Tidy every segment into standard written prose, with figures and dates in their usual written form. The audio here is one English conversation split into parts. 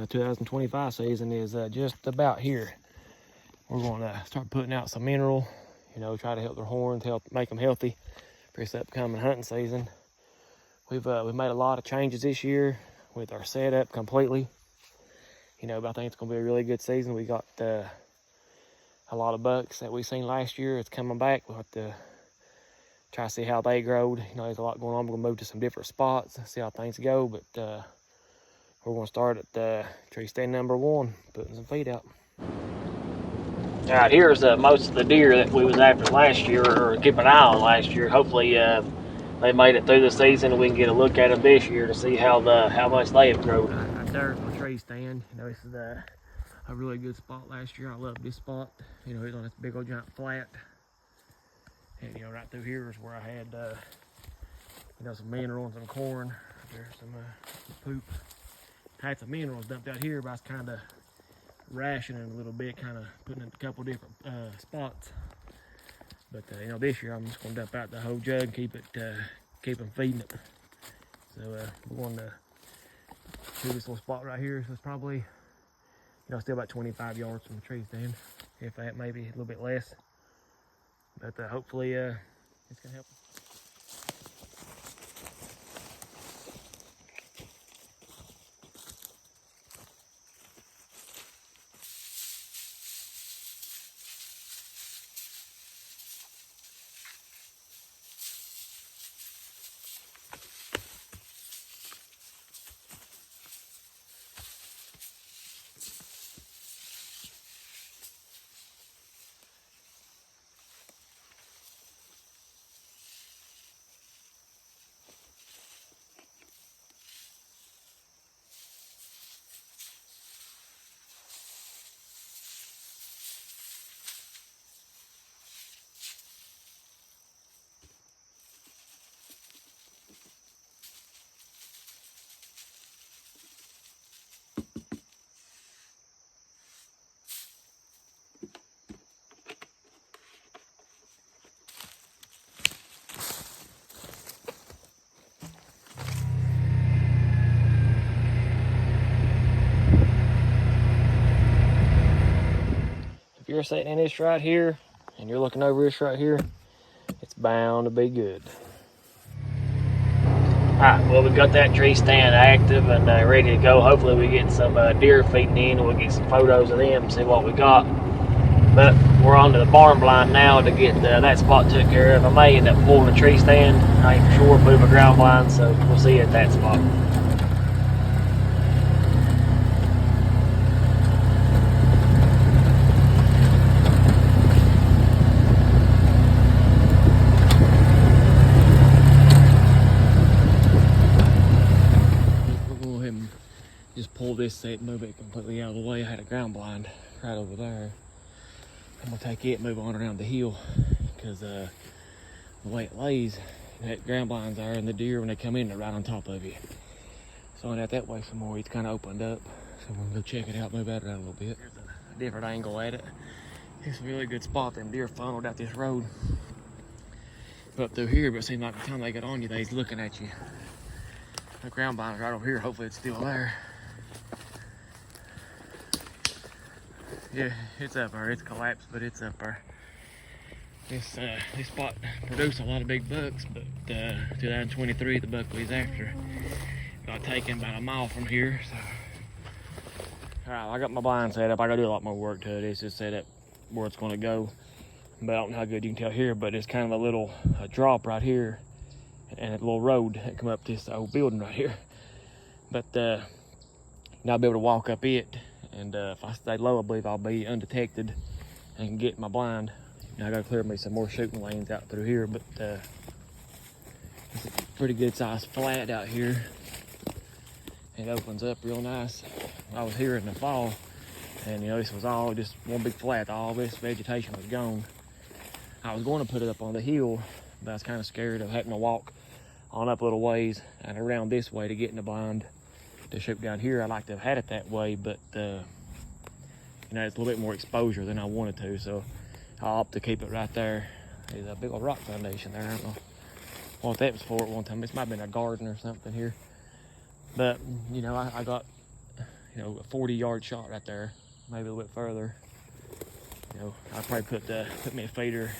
2025 season is just about here. We're going to start putting out some mineral, try to help their horns, make them healthy for this upcoming hunting season. We've made a lot of changes this year with our setup completely. But I think it's going to be a really good season. We got a lot of bucks that we seen last year. It's coming back. We'll have to try to see how they growed. There's a lot going on. We're going to move to some different spots, see how things go. But we're going to start at tree stand number 1, putting some feed out. All right, here's most of the deer that we was after last year, or keep an eye on last year. Hopefully they made it through the season and we can get a look at them this year to see how much they have grown. Right there's my tree stand. This is a really good spot last year. I love this spot. It's on this big old giant flat. And right through here is where I had some mineral and some corn. There's some poop. I had some minerals dumped out here, but I was kind of rationing a little bit, kind of putting it in a couple different spots. But this year I'm just going to dump out the whole jug and keep them feeding it. So we're going to do this little spot right here. So it's probably still about 25 yards from the tree stand, if that, maybe a little bit less. But hopefully it's going to help. If you're sitting in this right here and you're looking over this right here, it's bound to be good. Alright, well, we've got that tree stand active and ready to go. Hopefully we get some deer feeding in and we'll get some photos of them and see what we got. But we're on to the barn blind now to get that spot took care of. I may end up pulling the tree stand. I ain't for sure, move a ground blind, so we'll see you at that spot. Just pull this set, move it completely out of the way. I had a ground blind right over there. I'm gonna take it and move on around the hill because the way it lays, that ground blind's there, and the deer, when they come in, they're right on top of you. So I went out that way some more. It's kind of opened up. So we're gonna go check it out, move out around a little bit. Here's a different angle at it. It's a really good spot. Them deer funneled out this road up through here, but it seemed like the time they got on you, they's looking at you. The ground blind's right over here. Hopefully it's still there. Yeah, it's up there. It's collapsed, but it's up there. This spot produced a lot of big bucks, but 2023, the buck we was after got taken about a mile from here. So, all right, I got my blind set up. I gotta do a lot more work to it. It's just set up where it's gonna go. But I don't know how good you can tell here, but it's kind of a little drop right here, and a little road that come up this old building right here. But now I'll be able to walk up it. And if I stay low, I believe I'll be undetected and can get my blind. Now I gotta clear me some more shooting lanes out through here, but it's a pretty good sized flat out here. It opens up real nice. I was here in the fall, and this was all just one big flat. All this vegetation was gone. I was going to put it up on the hill, but I was kind of scared of having to walk on up a little ways and around this way to get in the blind. To shoot down here, I like to have had it that way, but it's a little bit more exposure than I wanted to, so I'll opt to keep it right there. There's a big old rock foundation there. I don't know what that was for at one time. This might have been a garden or something here, but I got you know, a 40-yard shot right there, maybe a little bit further. You know, I probably put me a feeder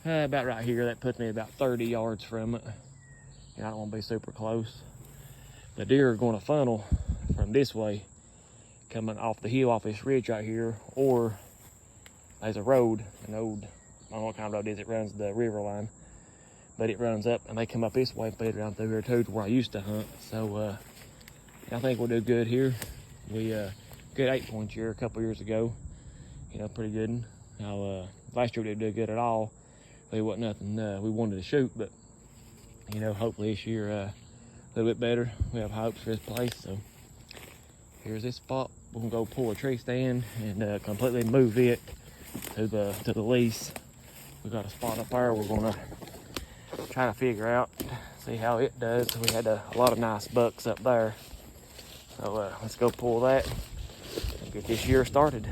about right here. That puts me about 30 yards from it. And I don't want to be super close. The deer are going to funnel from this way, coming off the hill, off this ridge right here, or there's a road, an old, I don't know what kind of road it is, it runs the river line, but it runs up and they come up this way and feed around through here too, to where I used to hunt. So I think we'll do good here. We good 8-point year a couple years ago, you know, pretty good. Now last year we didn't do good at all. There wasn't nothing we wanted to shoot, but you know, hopefully this year a little bit better. We have hopes for this place. So here's this spot. We're gonna go pull a tree stand and completely move it to the lease. We got a spot up there we're gonna try to figure out, see how it does. We had a lot of nice bucks up there. So let's go pull that and get this year started.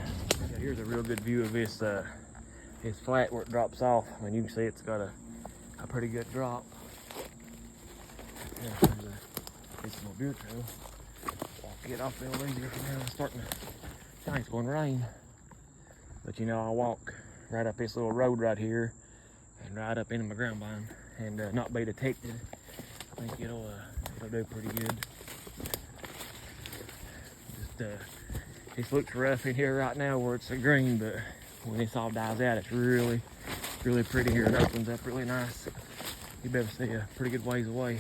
Yeah, here's a real good view of this flat where it drops off. I mean, you can see it's got a pretty good drop. Yeah, there's some more deer trail. Get off the old easier from now. It's starting to, I think it's going to rain. But you know, I'll walk right up this little road right here and right up into my ground blind and not be detected. I think it'll do pretty good. Just this looks rough in here right now where it's a green, but when this all dies out, it's really pretty here. It opens up really nice. You better see a pretty good ways away.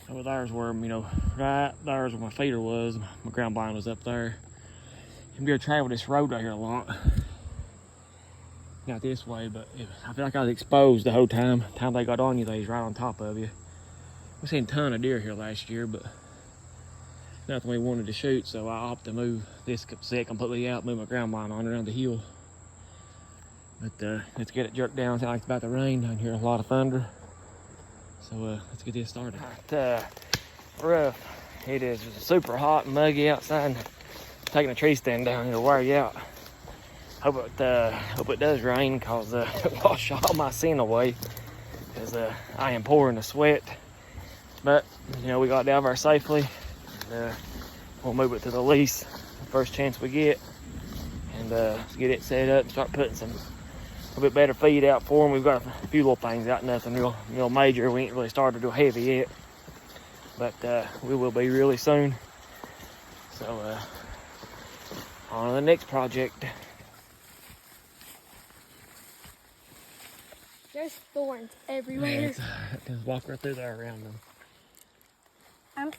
Over there's where, you know, right there's where my feeder was. My ground blind was up there. I'm gonna travel this road right here a lot. Not this way, but I feel like I was exposed the whole time. The time they got on you, they was right on top of you. We seen a ton of deer here last year, but nothing we wanted to shoot, so I opted to move this set completely out, move my ground blind on around the hill. But let's get it jerked down. Sounds like it's about to rain. I can hear a lot of thunder. So let's get this started. Rough. It is super hot and muggy outside. Taking a tree stand down here to wear you out. Hope it does rain, cause wash all my sin away. Cause I am pouring a sweat. But you know, we got down there safely. And, we'll move it to the lease the first chance we get, and let's get it set up and start putting some a bit better feed out for them. We've got a few little things out, nothing real major. We ain't really started to do heavy yet, but we will be really soon. So on to the next project. There's thorns everywhere. Yeah, just walk right through there around them. I'm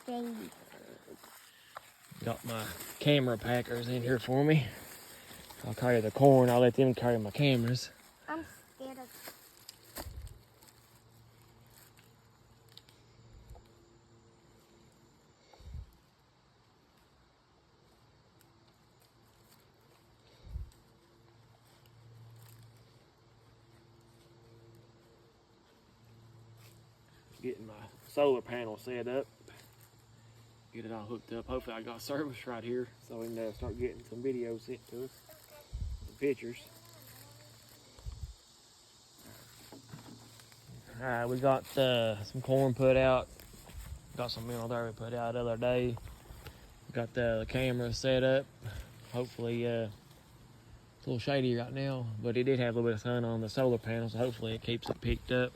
scared. Got my camera packers in here for me. I'll carry the corn. I'll let them carry my cameras. I'm scared of. Getting my solar panel set up. Get it all hooked up. Hopefully I got service right here so we can start getting some videos sent to us. Some pictures. Alright, we got some corn put out. Got some mineral there we put out the other day. Got the camera set up. Hopefully it's a little shady right now, but it did have a little bit of sun on the solar panel, so hopefully it keeps it picked up.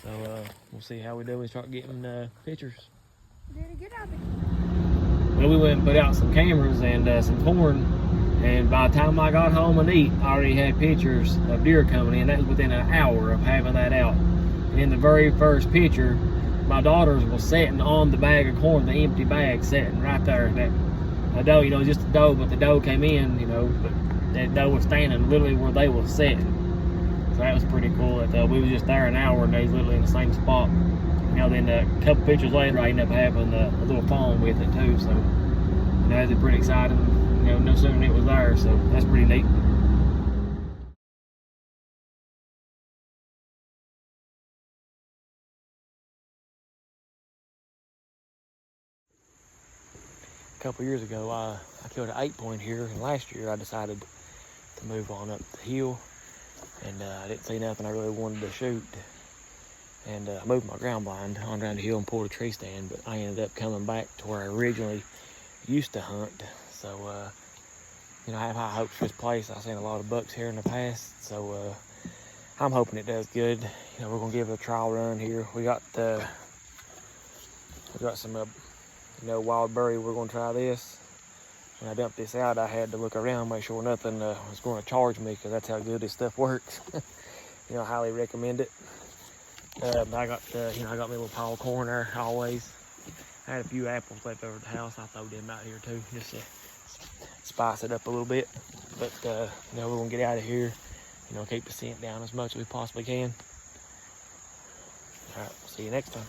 So we'll see how we do when we start getting pictures. Get out there. Well, we went and put out some cameras and some corn, and by the time I got home and eat, I already had pictures of deer coming in. That was within an hour of having that out. And in the very first picture, my daughters was sitting on the bag of corn, the empty bag, sitting right there. That a doe, you know, just a doe, but the doe came in, you know, but that doe was standing literally where they was sitting. So that was pretty cool. That we was just there an hour and they was literally in the same spot. You know, then a couple pictures later, I ended up having a little fawn with it too. So that was pretty exciting. You know, no sooner it was there, so that's pretty neat. A couple years ago, I killed an 8-point here, and last year I decided to move on up the hill, and I didn't see nothing I really wanted to shoot. And I moved my ground blind on around the hill and pulled a tree stand, but I ended up coming back to where I originally used to hunt. So, you know, I have high hopes for this place. I've seen a lot of bucks here in the past, so I'm hoping it does good. You know, we're gonna give it a trial run here. We got some, you know, wild berry. We're gonna try this. When I dumped this out, I had to look around, make sure nothing was going to charge me, because that's how good this stuff works. You know, I highly recommend it. I got, you know, I got me a little pile of corn there always. I had a few apples left over at the house. I throw them out here too, just to spice it up a little bit. But you know, we're gonna get out of here. You know, keep the scent down as much as we possibly can. All right, see you next time.